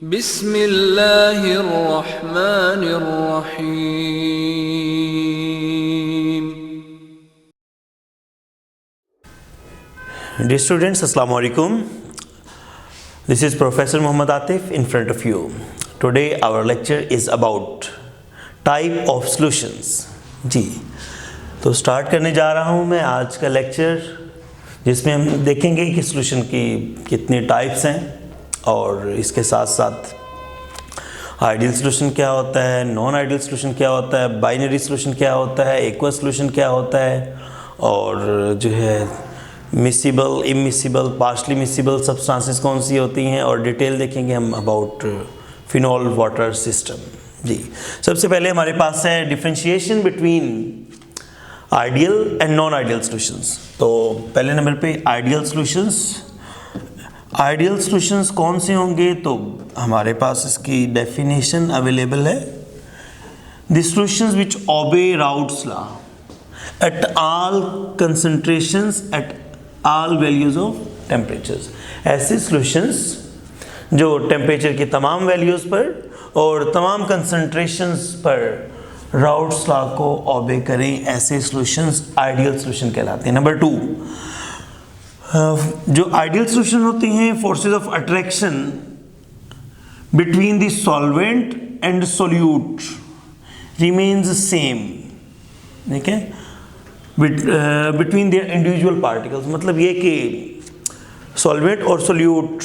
बिस्मिल्लाहिर्रहमानिर्रहीम। Dear students, Assalamu alaikum. This is Professor Muhammad Atif in front of you. Today our lecture is about type of solutions. जी, तो start करने जा रहा हूँ मैं आज का लेक्चर, जिसमें हम देखेंगे कि सॉल्यूशन की कितने टाइप्स हैं और इसके साथ साथ आइडियल सॉल्यूशन क्या होता है, नॉन आइडियल सॉल्यूशन क्या होता है, बाइनरी सॉल्यूशन क्या होता है, एक्वस सॉल्यूशन क्या होता है, और जो है miscible, immiscible, partially miscible substances कौन सी होती हैं, और डिटेल देखेंगे हम अबाउट फिनॉल वाटर सिस्टम। जी, सबसे पहले हमारे पास है differentiation between ideal and non ideal solutions. तो पहले नंबर पे आइडियल सॉल्यूशंस। आइडियल सॉल्यूशंस कौन से होंगे, तो हमारे पास इसकी डेफिनेशन अवेलेबल है। The solutions which obey Raoult's law at all concentrations at all values of temperatures. ऐसे सॉल्यूशंस जो टेम्परेचर की तमाम वैल्यूज़ पर और तमाम कंसंट्रेशंस पर राउट्स लॉ को ओबे करें, ऐसे सॉल्यूशंस आइडियल सॉल्यूशन कहलाते हैं। नंबर 2, जो आइडियल सॉल्यूशन होती हैं, forces of attraction between the solvent and solute remains same. ठीक है, बिटवीन देयर इंडिविजुअल पार्टिकल्स, मतलब ये कि सॉल्वेंट और सोल्यूट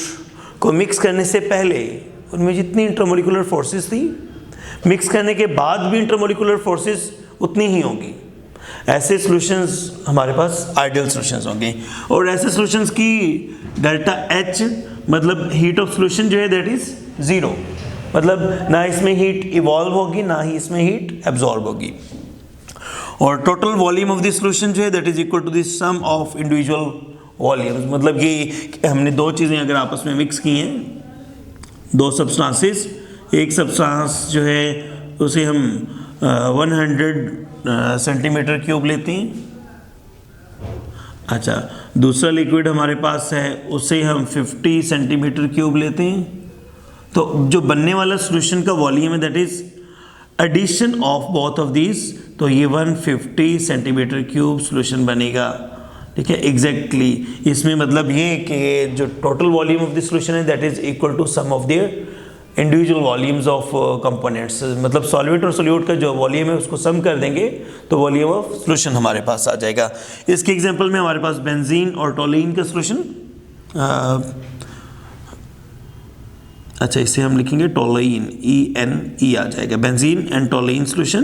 को मिक्स करने से पहले उनमें जितनी इंटरमोलिकुलर फोर्सेस थी, मिक्स करने के बाद भी इंटरमोलिकुलर फोर्सेस उतनी ही होंगी। ऐसे सॉल्यूशंस हमारे पास आइडियल सॉल्यूशंस होंगे। और ऐसे सॉल्यूशंस की डेल्टा एच, मतलब हीट ऑफ सॉल्यूशन जो है दैट इज 0, मतलब ना इसमें हीट इवॉल्व होगी ना ही इसमें हीट एब्जॉर्ब होगी। और total volume of this solution जो है that is equal to the sum of individual volumes. मतलब ये हमने दो चीज़ें अगर आपस में मिक्स की हैं, दो सब्सटेंसेस, एक सब्सटेंस जो है उसे हम 100 सेंटीमीटर क्यूब लेते हैं, अच्छा, दूसरा लिक्विड हमारे पास है उसे हम 50 सेंटीमीटर क्यूब लेते हैं, तो जो बनने वाला सॉल्यूशन का वॉल्यूम है that is addition of both of these, तो ये 150 सेंटीमीटर क्यूब सॉल्यूशन बनेगा। ठीक है, एग्जैक्टली इसमें मतलब ये कि जो total volume of the solution है that is equal to sum of their individual volumes of components, मतलब सॉल्वेंट और सोल्यूट का जो वॉल्यूम है उसको सम कर देंगे तो वॉल्यूम ऑफ सॉल्यूशन हमारे पास आ जाएगा। इसके एग्जांपल में हमारे पास बेंजीन और टोलुइन का सॉल्यूशन, अच्छा इसे हम लिखेंगे टोलुइन, ENE आ जाएगा, benzene and toluene solution.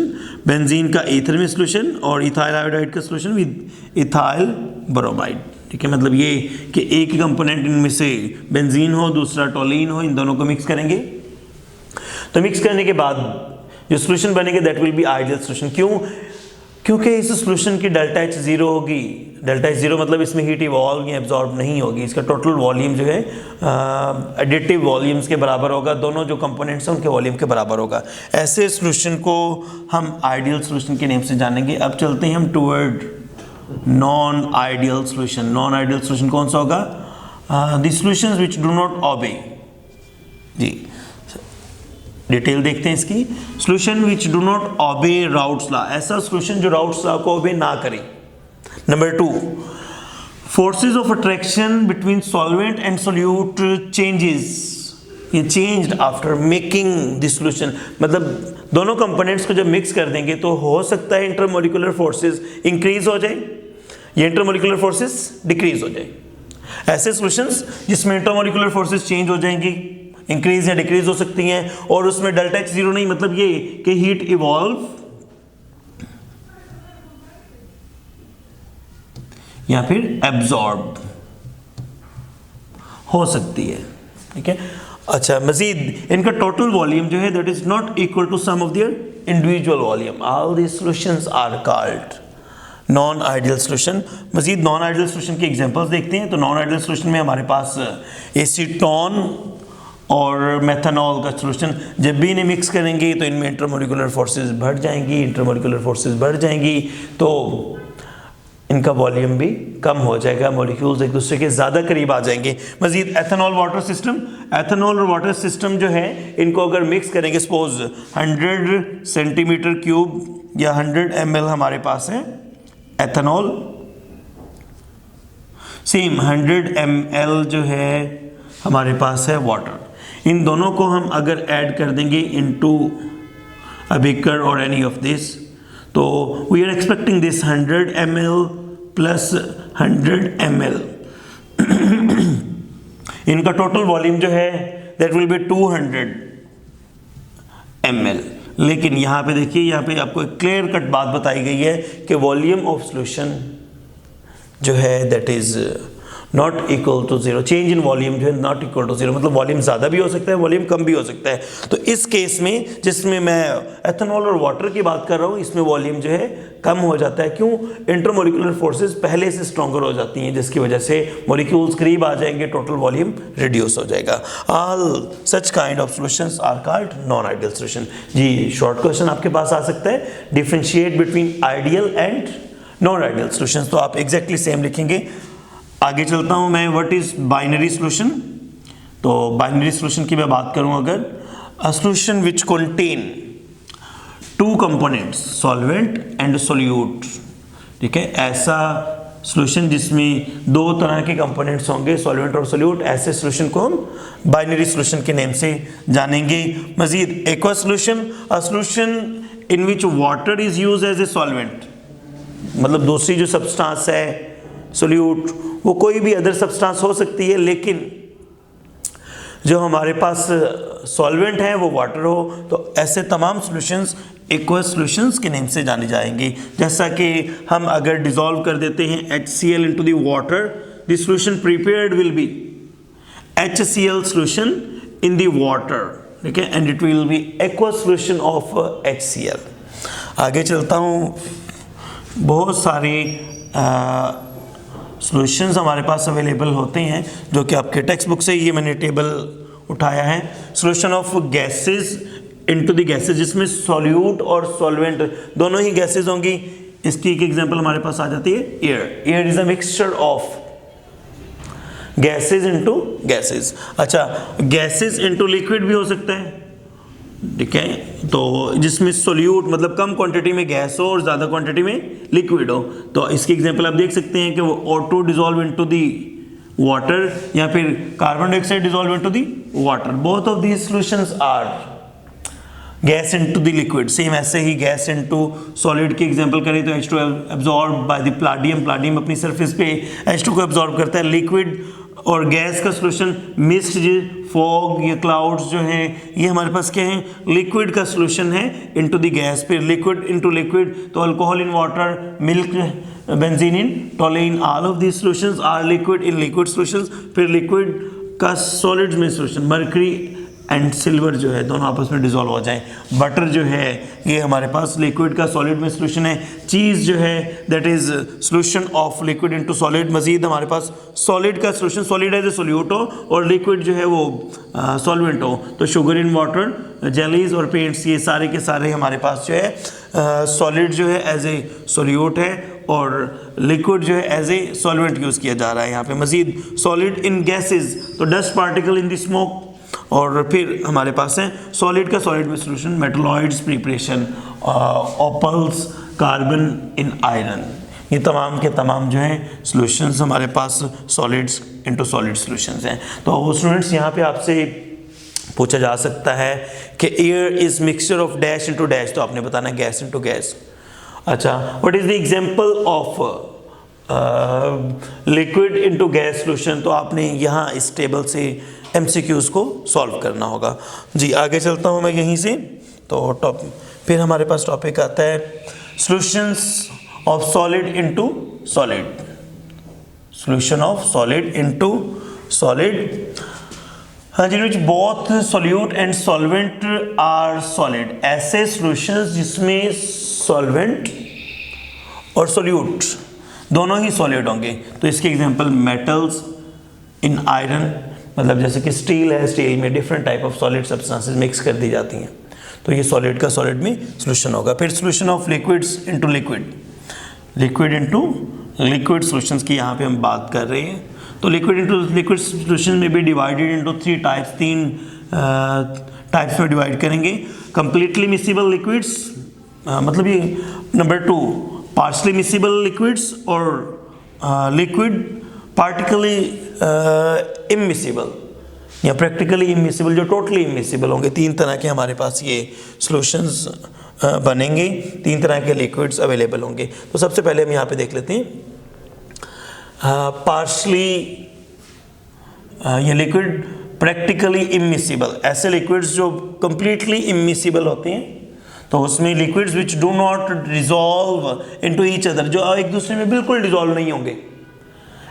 Benzene का ईथर में सॉल्यूशन और इथाइल आयोडाइड का सॉल्यूशन विद इथाइल ब्रोमाइड। ठीक है, मतलब ये कि एक कंपोनेंट इनमें से बेंजीन हो, दूसरा टोलुइन हो, इन दोनों को मिक्स करेंगे, तो मिक्स करने के बाद जो सॉल्यूशन बनेगा that will be ideal solution. क्यों? क्योंकि इस सॉल्यूशन की डेल्टा एच 0 होगी। डेल्टा एच 0 मतलब इसमें हीट इवॉल्व या एब्जॉर्ब नहीं होगी, इसका टोटल वॉल्यूम जो है एडिटिव वॉल्यूम्स के बराबर होगा, दोनों जो कंपोनेंट्स हैं उनके वॉल्यूम के बराबर होगा। ऐसे सॉल्यूशन को हम आइडियल सॉल्यूशन के नेम से जानेंगे। अब चलते हैं हम toward non ideal solution. Non ideal solution कौन सा होगा? The solutions which do not obey. जी, डिटेल देखते हैं इसकी। Solution which do not obey Raoult's law, ऐसा सॉल्यूशन जो राउट्स लॉ को ओबे ना करे। Number 2, forces of attraction between solvent and solute changes, ये changed after making this solution, मतलब दोनों कंपोनेंट्स को जब मिक्स कर देंगे तो हो सकता है इंटरमोलिकुलर फोर्सेस इंक्रीज हो जाए या इंटरमोलिकुलर फोर्सेस डिक्रीज हो जाए। ऐसे सॉल्यूशंस जिसमें इंटरमोलिकुलर फोर्सेस चेंज हो जाएंगी, इंक्रीज या डिक्रीज हो सकती हैं, और उसमें डेल्टा एच 0 नहीं, मतलब ये कि हीट इवॉल्व या फिर एब्जॉर्ब हो सकती है। ठीक है, अच्छा, मजीद इनका टोटल वॉल्यूम जो है that is not equal to sum of their individual volume. All these solutions are called non ideal solution. मजीद नॉन आइडियल सॉल्यूशन की एग्जांपल्स देखते हैं। तो नॉन आइडियल सॉल्यूशन में हमारे पास एसीटोन और मेथनॉल का सॉल्यूशन, जब भी इन्हें मिक्स करेंगे तो इनमें इंटरमोलिकुलर फोर्सेस बढ़ जाएंगी, इंटरमोलिकुलर फोर्सेस बढ़ जाएंगी तो इनका वॉल्यूम भी कम हो जाएगा, मॉलिक्यूल्स एक दूसरे के ज़्यादा करीब आ जाएंगे। मजीद एथेनॉल वाटर सिस्टम, एथेनॉल और वाटर सिस्टम जो है इनको अगर मिक्स करेंगे, सपोज 100 सेंटीमीटर क्यूब या 100 ml हमारे पास है एथेनॉल, सेम 100 ml जो है हमारे पास है वाटर। इन दोनों को हम अगर ऐड कर देंगे इनटू अ बीकर और एनी ऑफ दिस, तो we are expecting this 100 ml plus 100 ml इनका टोटल वॉल्यूम जो है दैट विल बी 200 ml। लेकिन यहाँ पे देखिए, यहाँ पे आपको एक क्लियर कट बात बताई गई है कि वॉल्यूम ऑफ सॉल्यूशन जो है that is not equal to zero, change in volume जो है नॉट इक्वल टू जीरो, मतलब वॉल्यूम ज़्यादा भी हो सकता है, वॉल्यूम कम भी हो सकता है। तो इस केस में जिसमें मैं एथेनॉल और वाटर की बात कर रहा हूँ, इसमें वॉल्यूम जो है कम हो जाता है। क्यों? इंटरमोलिकुलर फोर्सेस पहले से स्ट्रॉन्गर हो जाती हैं, जिसकी वजह से मॉलिक्यूल्स करीब आ जाएंगे, टोटल वॉल्यूम रिड्यूस हो जाएगा। All such kind of solutions are called non ideal solution. जी, शॉर्ट क्वेश्चन आपके पास आ सकता है, differentiate between ideal and non ideal solutions, तो आप एग्जैक्टली सेम लिखेंगे। आगे चलता हूं मैं, व्हाट इज बाइनरी सॉल्यूशन। तो बाइनरी सॉल्यूशन की मैं बात करूं, अगर a solution which contain two components solvent and solute, ठीक है, ऐसा सॉल्यूशन जिसमें दो तरह के कंपोनेंट्स होंगे, सॉल्वेंट और सोल्यूट, ऐसे सॉल्यूशन को हम बाइनरी सॉल्यूशन के नेम से जानेंगे। मजीद aqua solution, a solution in which water is used as a solvent, मतलब दूसरी जो सब्सटेंस है सोल्यूट, वो कोई भी अदर सब्सटेंस हो सकती है, लेकिन जो हमारे पास सॉल्वेंट है वो वाटर हो, तो ऐसे तमाम सॉल्यूशंस एक्वस सॉल्यूशंस के नेम से जाने जाएंगे। जैसा कि हम अगर डिसॉल्व कर देते हैं HCl into the water, the solution prepared will be HCl solution in the water, ठीक है, and it will be aqueous solution of HCl। आगे चलता हूँ, बहुत सारे सॉल्यूशंस हमारे पास अवेलेबल होते हैं, जो कि आपके टेक्स्ट बुक से ये मैंने टेबल उठाया है। Solution of gases into the gases, जिसमें सॉल्यूट और सॉल्वेंट दोनों ही गैसेस होंगी। इसकी एक एग्जांपल हमारे पास आ जाती है air. Air is a mixture of gases into gases. अच्छा, गैसेस इनटू लिक्विड भी हो सकता है, ठीक है, तो जिसमें सोल्यूट मतलब कम क्वांटिटी में गैस हो और ज़्यादा क्वांटिटी में लिक्विड हो। तो इसकी एग्जांपल आप देख सकते हैं कि वो O2 dissolve into the water, या फिर carbon dioxide dissolve into the water. Both of these solutions are gas into the liquid. Same ऐसे ही गैस इनटू सॉलिड की एग्जांपल करें तो H2 absorb by the platinum, platinum अपनी surface पे H2 को एब्जॉर्ब करता है। लिक्विड और गैस का सॉल्यूशन मिस्ट, फॉग या क्लाउड्स जो हैं, ये हमारे पास क्या है, लिक्विड का सॉल्यूशन है इनटू द गैस। फिर लिक्विड इनटू लिक्विड, तो alcohol in water, milk, benzene in toluene, all of these solutions are liquid in liquid solutions. फिर लिक्विड का सॉलिड्स में सॉल्यूशन, मर्करी एंड सिल्वर जो है दोनों आपस में डिसॉल्व हो जाए। बटर जो है ये हमारे पास लिक्विड का सॉलिड में सॉल्यूशन है। चीज़ जो है that is solution of liquid into solid. मजीद हमारे पास सॉलिड का solution, solid as a solute हो और लिक्विड जो है वो सॉल्वेंट हो, तो शुगर इन वाटर, जेलीज और पेंट्स, ये सारे के सारे हमारे पास जो है सॉलिड जो है एज ए सोल्यूट है और लिक्विड जो है एज ए सॉल्वेंट यूज़ किया जा रहा है यहाँ पे। मजीद सॉलिड इन गैसेज, तो dust particle in the smoke, और फिर हमारे पास है सॉलिड का सॉलिड में solution, metalloids preparation, opals, carbon in iron, ये तमाम के तमाम जो हैं सॉल्यूशंस हमारे पास सॉलिड्स इनटू सॉलिड सॉल्यूशंस हैं। तो स्टूडेंट्स यहाँ पे आपसे पूछा जा सकता है कि air is mixture of dash into dash, तो आपने बताना गैस इनटू गैस। अच्छा, what is the example of liquid into gas solution, तो आपने यहाँ इस टेबल से MCQs को सॉल्व करना होगा। जी, आगे चलता हूँ मैं यहीं से। तो फिर हमारे पास टॉपिक आता है solutions of solid into solid, solution of solid into solid. हाँ जी, which both solute and solvent are solid, ऐसे सॉल्यूशंस जिसमें सॉल्वेंट और सॉल्यूट दोनों ही सॉलिड होंगे। तो इसके एग्जांपल मेटल्स इन आयरन, मतलब जैसे कि स्टील है, स्टील में different type of solid substances mix कर दी जाती हैं, तो ये सॉलिड का सॉलिड में सॉल्यूशन होगा। फिर solution of liquids into liquid, liquid into liquid solutions की यहाँ पे हम बात कर रहे हैं। तो लिक्विड सॉल्यूशन में भी डिवाइडेड इनटू 3 टाइप्स, 3 टाइप्स में डिवाइड करेंगे। कंप्लीटली मिसिबल लिक्विड्स, मतलब ये नंबर 2 पार्शली मिसिबल लिक्विड्स, और लिक्विड पार्टिकली इमिसिबल या प्रैक्टिकली इमिसिबल, जो टोटली इमिसिबल होंगे। 3 तरह के हमारे पास ये सॉल्यूशंस बनेंगे, 3 तरह के लिक्विड्स अवेलेबल होंगे। तो सबसे पहले हम यहाँ पे देख लेते हैं पार्शली ये लिक्विड प्रैक्टिकली इमिसिबल, ऐसे लिक्विड्स जो कंप्लीटली इमिसिबल होते हैं। तो उसमें liquids which do not dissolve into each other, जो एक दूसरे में बिल्कुल डिजॉल्व नहीं होंगे,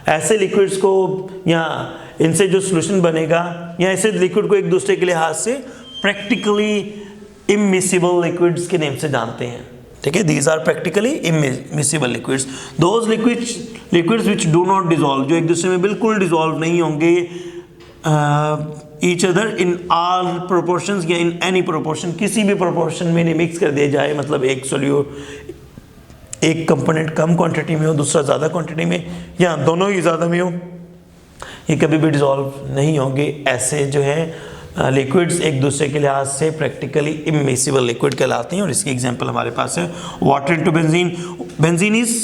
ऐसे लिक्विड्स को या इनसे जो सॉल्यूशन बनेगा या ऐसे लिक्विड को एक दूसरे के लिहाज से प्रैक्टिकली इमिसिबल लिक्विड्स के नेम से जानते हैं। ठीक है, these are practically immiscible liquids. Those liquids which do not dissolve, जो एक दूसरे में बिल्कुल डिजॉल्व नहीं होंगे each other in all proportions या इन एनी प्रोपोर्शन, किसी भी प्रोपोर्शन में नहीं मिक्स कर दिया जाए, मतलब एक कंपोनेंट कम क्वांटिटी में हो, दूसरा ज़्यादा क्वांटिटी में, या दोनों ही ज़्यादा में हो, ये कभी भी डिजॉल्व नहीं होंगे। ऐसे जो है लिक्विड्स एक दूसरे के लिहाज से प्रैक्टिकली इमिसिबल लिक्विड कहलाते हैं। और इसकी एग्जांपल हमारे पास है water into benzene. Benzene is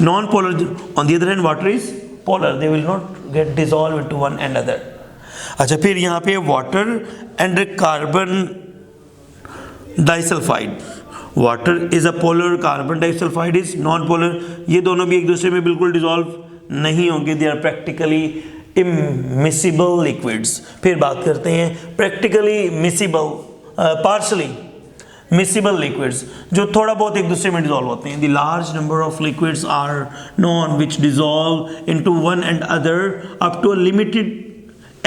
non polar, on the other hand water is polar, they will not gate dissolve into one and other. अच्छा, फिर यहाँ पे water and carbon disulphide, water is a polar, carbon disulphide is non polar, ये दोनों भी एक दूसरे में बिल्कुल डिजॉल्व नहीं होंगे, they are practically immiscible liquids. फिर बात करते हैं practically miscible, partially miscible liquids, जो थोड़ा बहुत एक दूसरे में डिजॉल्व होते हैं। The large number of liquids are known which dissolve into one and other up to a limited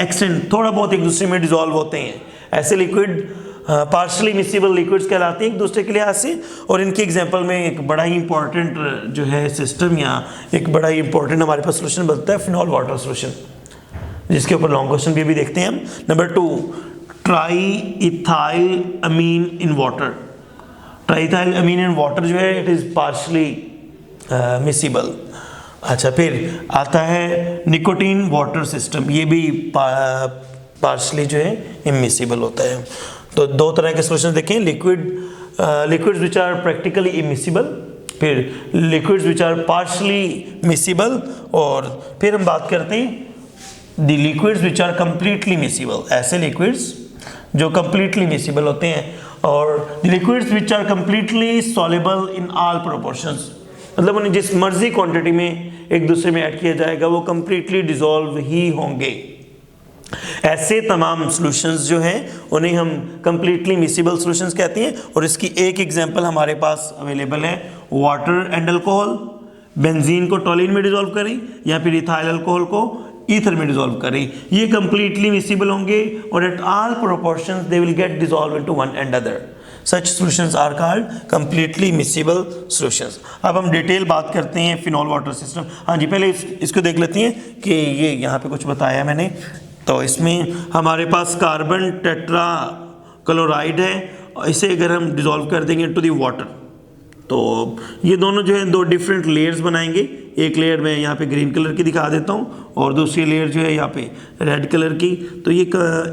extent, थोड़ा बहुत एक दूसरे में डिजॉल्व होते हैं। ऐसे लिक्विड पार्शली मिसिबल लिक्विड्स कहलाते हैं एक दूसरे के लिहाज से। और इनके एग्जांपल में एक बड़ा ही इंपॉर्टेंट जो है सिस्टम या एक बड़ा ही इंपॉर्टेंट हमारे पास सॉल्यूशन बनता है फिनॉल वाटर सॉल्यूशन, जिसके ऊपर लॉन्ग क्वेश्चन भी देखते हैं हम। Number 2 triethylamine in water, triethylamine in water जो है इट इज़ पार्शली मिसिबल। अच्छा, फिर आता है निकोटीन वाटर सिस्टम, ये भी पार्शली जो है इमिसिबल होता है। तो 2 तरह के सॉल्यूशन देखें, liquids which are practically immiscible, फिर liquids which are partially miscible, और फिर हम बात करते हैं the liquids which are completely miscible, ऐसे लिक्विड्स जो कंप्लीटली मिसिबल होते हैं, और the liquids which are completely soluble in all proportions, मतलब उन्हें जिस मर्जी क्वांटिटी में एक दूसरे में ऐड किया जाएगा वो कंप्लीटली डिसॉल्व ही होंगे। ऐसे तमाम सॉल्यूशंस जो हैं उन्हें हम कंप्लीटली मिसिबल सॉल्यूशंस कहते हैं। और इसकी एक एग्जांपल हमारे पास अवेलेबल है, वाटर एंड अल्कोहल, बेंजीन को टोलिन में डिसॉल्व करें या फिर इथाइल अल्कोहल को ईथर में डिसॉल्व करें, ये कंप्लीटली मिसिबल होंगे और at all proportions they will get dissolve into one and other. Such solutions are called completely miscible solutions. अब हम डिटेल बात करते हैं फिनॉल वाटर सिस्टम। हाँ जी, पहले इसको देख लेते हैं कि ये यहाँ पे कुछ बताया मैंने। तो इसमें हमारे पास कार्बन टेट्रा क्लोराइड है, इसे अगर हम डिसॉल्व कर देंगे टू दी वाटर तो ये दोनों जो है 2 डिफरेंट लेयर्स बनाएंगे। एक लेयर मैं यहाँ पे ग्रीन कलर की दिखा देता हूँ और दूसरी लेयर जो है यहाँ पे रेड कलर की। तो ये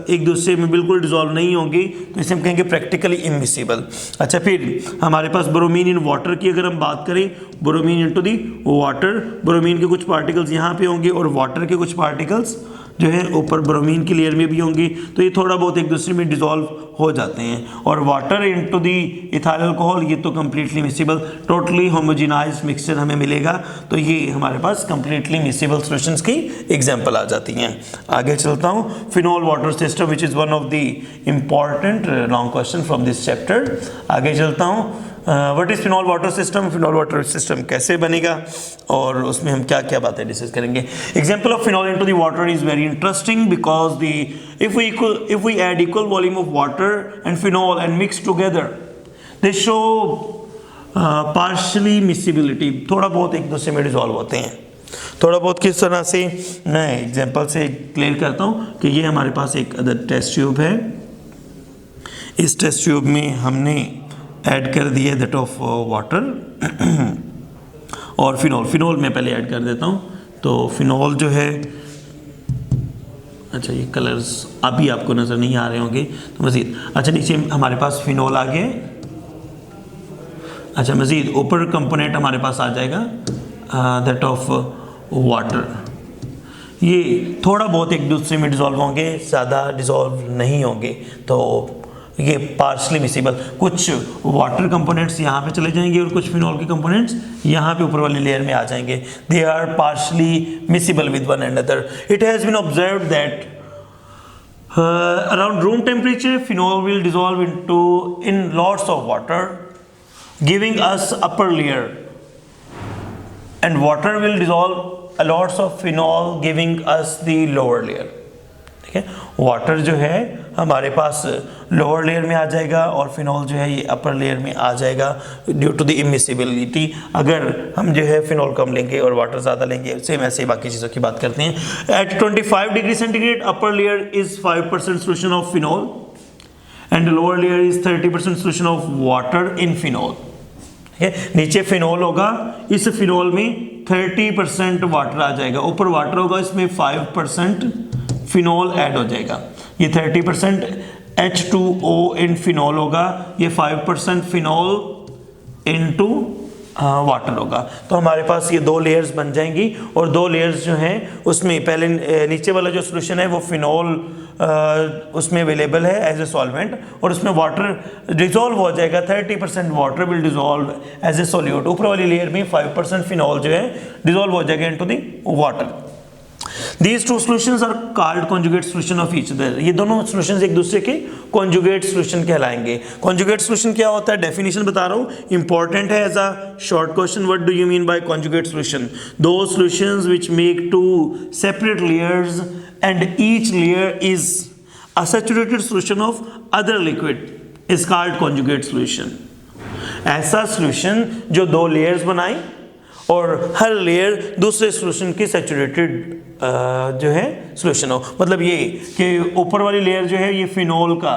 एक दूसरे में बिल्कुल डिसॉल्व नहीं होंगी, तो इसे हम कहेंगे प्रैक्टिकली इमिसिबल। अच्छा, फिर हमारे पास ब्रोमीन इन वाटर की अगर हम बात करें, bromine into the water, bromine के कुछ पार्टिकल्स यहाँ पे होंगे और वाटर के कुछ पार्टिकल्स जो है ऊपर ब्रोमीन की लेयर में भी होंगी, तो ये थोड़ा बहुत एक दूसरे में डिसॉल्व हो जाते हैं। और water into the ethyl alcohol, ये तो completely miscible, totally homogenised mixture हमें मिलेगा। तो ये हमारे पास कंप्लीटली मिसिबल सॉल्यूशंस की एग्जांपल आ जाती हैं। आगे चलता हूँ, phenol water system which is one of the important long question from this chapter. आगे चलता हूँ, what is phenol water system, phenol water system कैसे बनेगा और उसमें हम क्या क्या बातें डिस्कस करेंगे। Example of phenol into the water is very interesting because the if we add equal volume of water and phenol and mix together they show partially miscibility, थोड़ा बहुत एक दूसरे में डिसॉल्व होते हैं। थोड़ा बहुत किस तरह से, मैं एग्जांपल से क्लियर करता हूँ कि ये हमारे पास एक अदर टेस्ट ट्यूब है। इस टेस्ट ट्यूब में हमने ऐड कर दिया दैट ऑफ वाटर और फिनॉल मैं पहले ऐड कर देता हूँ। तो फिनॉल जो है, अच्छा ये कलर्स अभी आपको नज़र नहीं आ रहे होंगे तो मज़ीद, अच्छा नीचे हमारे पास फिनॉल आ गया। अच्छा मज़ीद ऊपर कंपोनेंट हमारे पास आ जाएगा दैट ऑफ वाटर। ये थोड़ा बहुत एक दूसरे में डिज़ोल्व होंगे, ज़्यादा डिज़ोल्व नहीं होंगे, तो ये पार्शली मिसिबल। कुछ वाटर कंपोनेंट्स यहाँ पे चले जाएंगे और कुछ फिनॉल के कंपोनेंट्स यहाँ पे ऊपर वाली लेयर में आ जाएंगे। They are partially miscible with one another. It has been observed that around room temperature phenol will dissolve in lots of water, giving us upper layer, and water will dissolve a lots of phenol giving us the lower layer। ठीक है, water जो है हमारे पास lower layer में आ जाएगा और phenol जो है ये अपर लेयर में आ जाएगा ड्यू टू द इमिसिबिलिटी। अगर हम जो है फिनॉल कम लेंगे और वाटर ज़्यादा लेंगे, सेम ऐसे ही बाकी चीज़ों की बात करते हैं। At 25 degree centigrade upper layer is 5% solution of phenol and lower layer is 30% solution of water in phenol. नीचे फिनॉल होगा, इस फिनॉल में 30% वाटर आ जाएगा, ऊपर वाटर होगा, इसमें 5% फिनॉल ऐड हो जाएगा। ये 30% H2O इन फिनॉल होगा, ये 5% फिनॉल इनटू वाटर होगा। तो हमारे पास ये दो लेयर्स बन जाएंगी और दो लेयर्स जो हैं उसमें पहले नीचे वाला जो सोल्यूशन है वो फिनॉल उसमें अवेलेबल है एज ए सॉल्वेंट और उसमें वाटर डिजोल्व हो जाएगा। 30% water will dissolve as a solute. ऊपर वाली लेयर में 5% फिनॉल जो है डिजोल्व हो जाएगा into the water. These two solutions are called conjugate solution of each other। ये दोनों solutions एक दूसरे के conjugate solution कहलाएंगे। conjugate solution क्या होता है, definition बता रहा हूँ, important है as a short question। What do you mean by conjugate solution? Those solutions which make two separate layers and each layer is a saturated solution of other liquid is called conjugate solution। ऐसा solution जो दो layers बनाए और हर layer दूसरे solution की saturated जो है solution हो। मतलब ये कि ऊपर वाली लेयर जो है ये फिनॉल का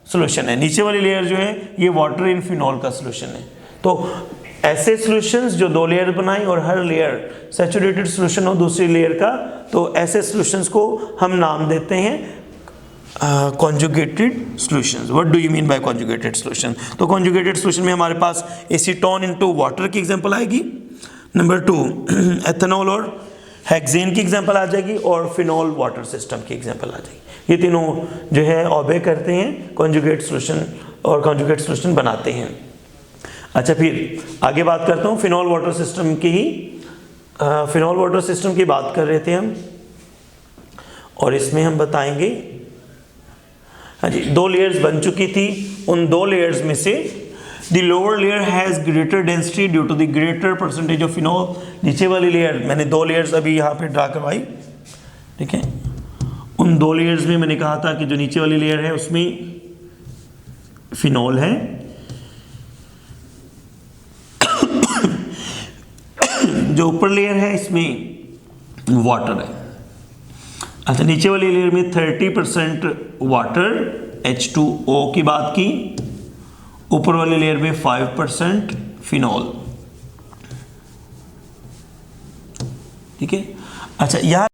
सोल्यूशन है, नीचे वाली लेयर जो है ये वाटर इन फिनॉल का सोल्यूशन है। तो ऐसे सॉल्यूशंस जो दो लेयर बनाए और हर लेयर सैचुरेटेड सोल्यूशन हो दूसरी लेयर का, तो ऐसे सॉल्यूशंस को हम नाम देते हैं conjugated solutions. What do you mean by conjugated solution? तो कॉन्जुगेटेड सॉल्यूशन में हमारे पास एसीटोन इनटू वाटर की एग्जांपल आएगी, नंबर 2 एथेनॉल और हेक्सेन की एग्जांपल आ जाएगी और फिनॉल वाटर सिस्टम की एग्जांपल आ जाएगी। ये तीनों जो है ओबे करते हैं कॉन्जुगेट सॉल्यूशन और कॉन्जुगेट सॉल्यूशन बनाते हैं। अच्छा फिर आगे बात करता हूँ फिनॉल वाटर सिस्टम की ही। फिनॉल वाटर सिस्टम की बात कर रहे थे हम और इसमें हम बताएंगे, हाँ जी, दो लेयर्स बन चुकी थी। उन दो लेयर्स में से The lower layer has greater density due to the greater percentage of phenol। नीचे वाली लेयर, मैंने दो लेयर्स अभी यहाँ पे ड्रा करवाई, ठीक है। उन दो लेयर्स में मैंने कहा था कि जो नीचे वाली लेयर है उसमें फिनॉल है जो ऊपर लेयर है इसमें वाटर है। अच्छा, नीचे वाली लेयर में 30% वाटर H2O की बात की, ऊपर वाली लेयर में 5% फिनॉल, ठीक है। अच्छा यहाँ